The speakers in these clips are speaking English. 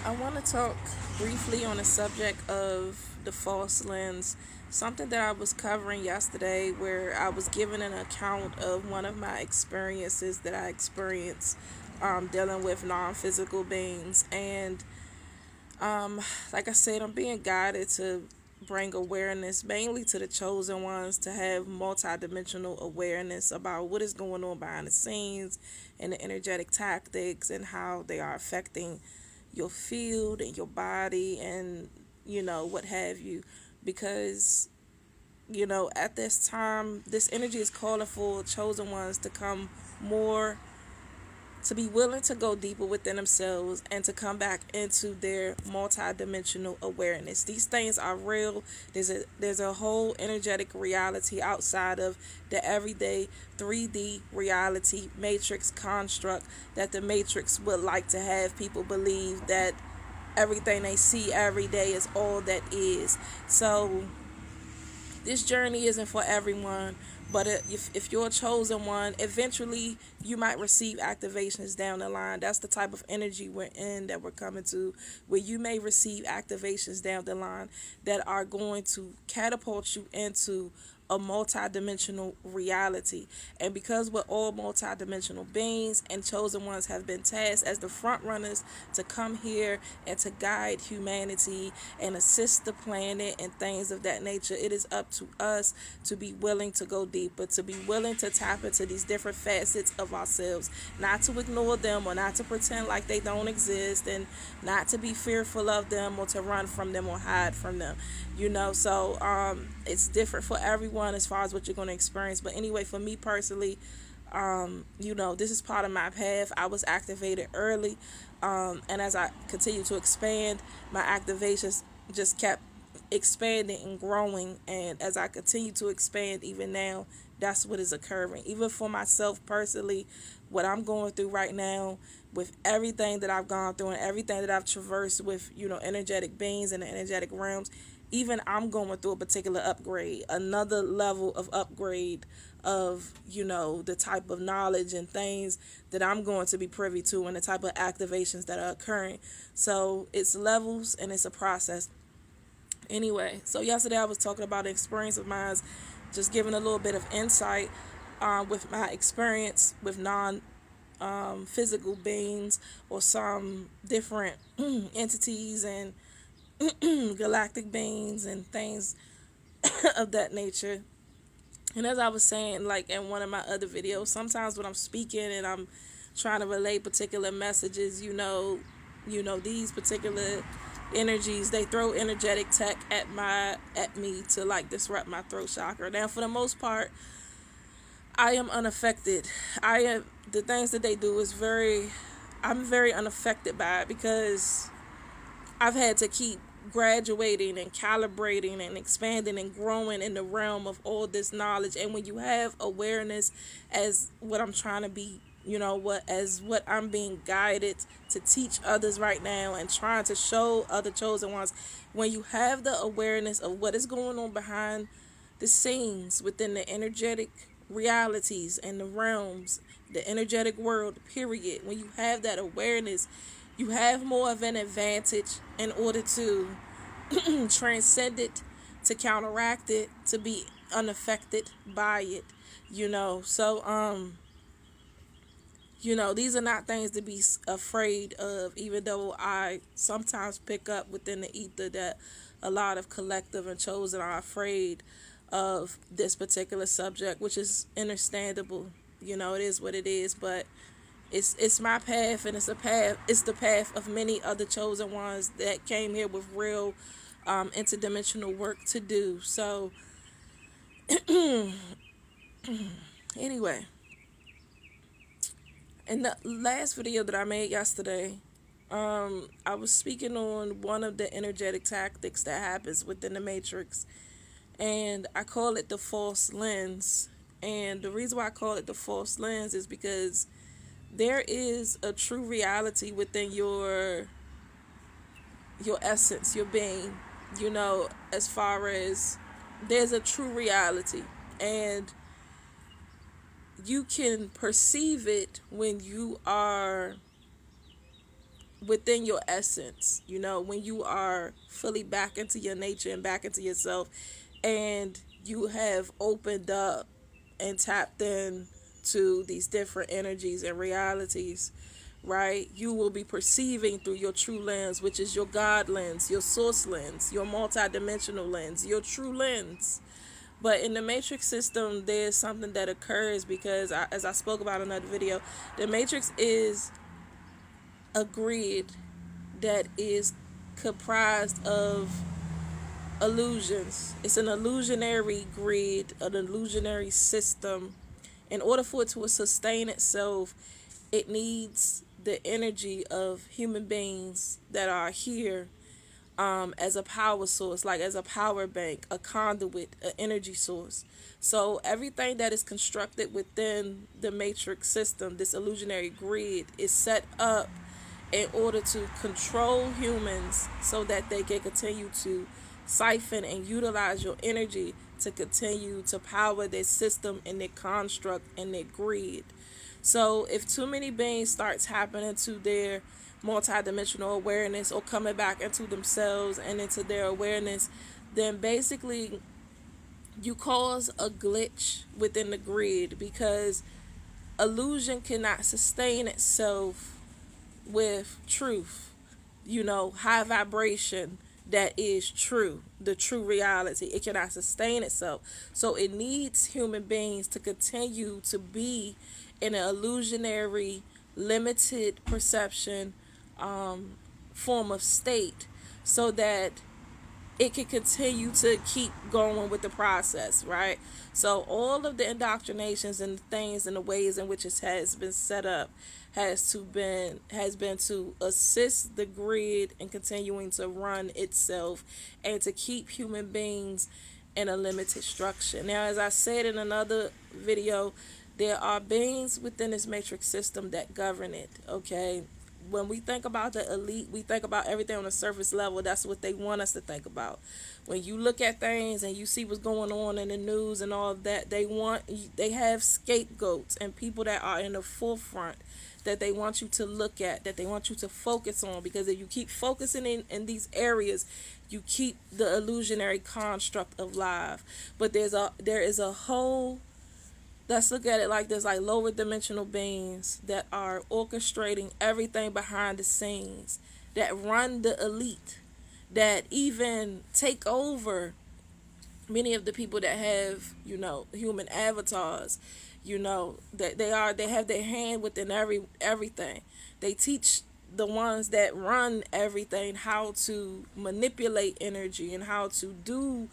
I want to talk briefly on the subject of the false lens, something that I was covering yesterday, where I was giving an account of one of my experiences that I experienced dealing with non physical beings. And like I said, I'm being guided to bring awareness mainly to the chosen ones to have multidimensional awareness about what is going on behind the scenes and the energetic tactics and how they are affecting your field and your body and what have you, because at this time this energy is calling for chosen ones to come more, to be willing to go deeper within themselves and to come back into their multidimensional awareness. These things are real. There's a whole energetic reality outside of the everyday 3D reality matrix construct that the matrix would like to have people believe that everything they see every day is all that is. So this journey isn't for everyone, but if you're a chosen one, eventually you might receive activations down the line. That's the type of energy we're in, that we're coming to, where you may receive activations down the line that are going to catapult you into a multidimensional reality. And because we're all multidimensional beings, and chosen ones have been tasked as the front runners to come here and to guide humanity and assist the planet and things of that nature, it is up to us to be willing to go deeper, to be willing to tap into these different facets of ourselves, not to ignore them or not to pretend like they don't exist, and not to be fearful of them or to run from them or hide from them. So it's different for everyone as far as what you're going to experience. But anyway, for me personally, this is part of my path. I was activated early, and as I continue to expand, my activations just kept expanding and growing. And as I continue to expand, even now, that's what is occurring. Even for myself personally, what I'm going through right now, with everything that I've gone through and everything that I've traversed with, energetic beings and the energetic realms, even I'm going through a particular upgrade, another level of upgrade of, the type of knowledge and things that I'm going to be privy to and the type of activations that are occurring. So it's levels and it's a process. Anyway, so yesterday I was talking about an experience of mine, just giving a little bit of insight with my experience with non physical beings or some different entities and galactic beings and things of that nature. And as I was saying, like in one of my other videos, sometimes when I'm speaking and I'm trying to relay particular messages, these particular energies, they throw energetic tech at me to like disrupt my throat chakra. Now, for the most part, I am unaffected. I am the things that they do is I'm very unaffected by it, because I've had to keep graduating and calibrating and expanding and growing in the realm of all this knowledge. And when you have awareness as what I'm trying to be, what I'm being guided to teach others right now and trying to show other chosen ones, when you have the awareness of what is going on behind the scenes within the energetic realities and the realms, the energetic world, period. When you have that awareness, you have more of an advantage in order to transcend it, to counteract it, to be unaffected by it. These are not things to be afraid of, even though I sometimes pick up within the ether that a lot of collective and chosen are afraid of this particular subject, which is understandable. It is what it is, but it's my path, and it's the path of many other chosen ones that came here with real interdimensional work to do. So anyway, in the last video that I made yesterday, I was speaking on one of the energetic tactics that happens within the matrix, and I call it the false lens. And the reason why I call it the false lens is because there is a true reality within your essence, your being, as far as there's a true reality, and you can perceive it when you are within your essence, when you are fully back into your nature and back into yourself, and you have opened up and tapped in to these different energies and realities, right? You will be perceiving through your true lens, which is your God lens, your source lens, your multidimensional lens, your true lens. But in the matrix system, there's something that occurs because, as I spoke about in another video, the matrix is a grid that is comprised of illusions. It's an illusionary grid, an illusionary system. In order for it to sustain itself, it needs the energy of human beings that are here, as a power source, like as a power bank, a conduit, an energy source. So everything that is constructed within the matrix system, this illusionary grid, is set up in order to control humans so that they can continue to siphon and utilize your energy to continue to power their system and their construct and their grid. So if too many beings start tapping into their multidimensional awareness or coming back into themselves and into their awareness, then basically you cause a glitch within the grid, because illusion cannot sustain itself with truth, high vibration that is true, the true reality. It cannot sustain itself. So it needs human beings to continue to be in an illusionary, limited perception form of state, so that it can continue to keep going with the process, right? So all of the indoctrinations and the things and the ways in which it has been set up has been to assist the grid in continuing to run itself and to keep human beings in a limited structure. Now, as I said in another video, there are beings within this matrix system that govern it, okay? When we think about the elite, we think about everything on the surface level. That's what they want us to think about. When you look at things and you see what's going on in the news and all of that, they have scapegoats and people that are in the forefront that they want you to look at, that they want you to focus on, because if you keep focusing in these areas, you keep the illusionary construct of life. But there is a whole, let's look at it like this, like lower dimensional beings that are orchestrating everything behind the scenes, that run the elite, that even take over many of the people that have, human avatars, that they have their hand within everything. They teach the ones that run everything how to manipulate energy and how to do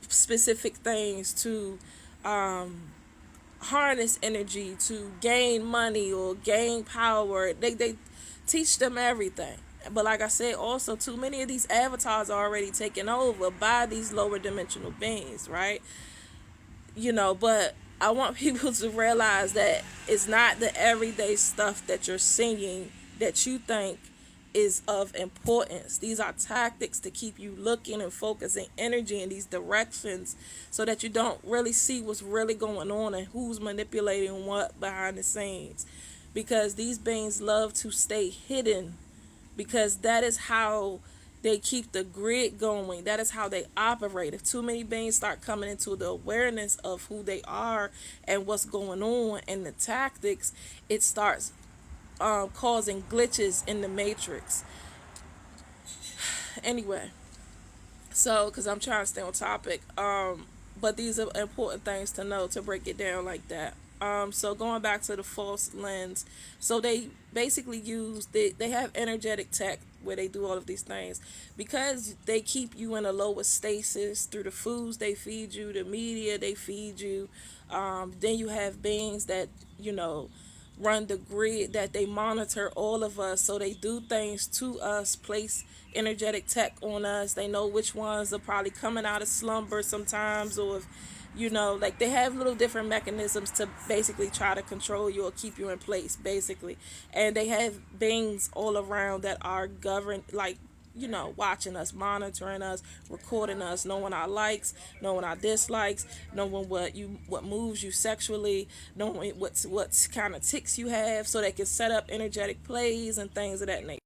specific things to harness energy to gain money or gain power. They teach them everything. But like I said, also too many of these avatars are already taken over by these lower dimensional beings, right? But I want people to realize that it's not the everyday stuff that you're seeing that you think is of importance. These are tactics to keep you looking and focusing energy in these directions so that you don't really see what's really going on and who's manipulating what behind the scenes. Because these beings love to stay hidden, because that is how they keep the grid going. That is how they operate. If too many beings start coming into the awareness of who they are and what's going on and the tactics, it starts causing glitches in the matrix. Anyway, so because I'm trying to stay on topic, but these are important things to know to break it down like that. So going back to the false lens, so they basically they have energetic tech where they do all of these things because they keep you in a lower stasis through the foods they feed you, the media they feed you. Then you have beings that run the grid, that they monitor all of us, so they do things to us, place energetic tech on us. They know which ones are probably coming out of slumber sometimes, or if like they have little different mechanisms to basically try to control you or keep you in place, basically. And they have beings all around that are governed, like watching us, monitoring us, recording us, knowing our likes, knowing our dislikes, knowing what moves you sexually, knowing what kind of ticks you have, so they can set up energetic plays and things of that nature.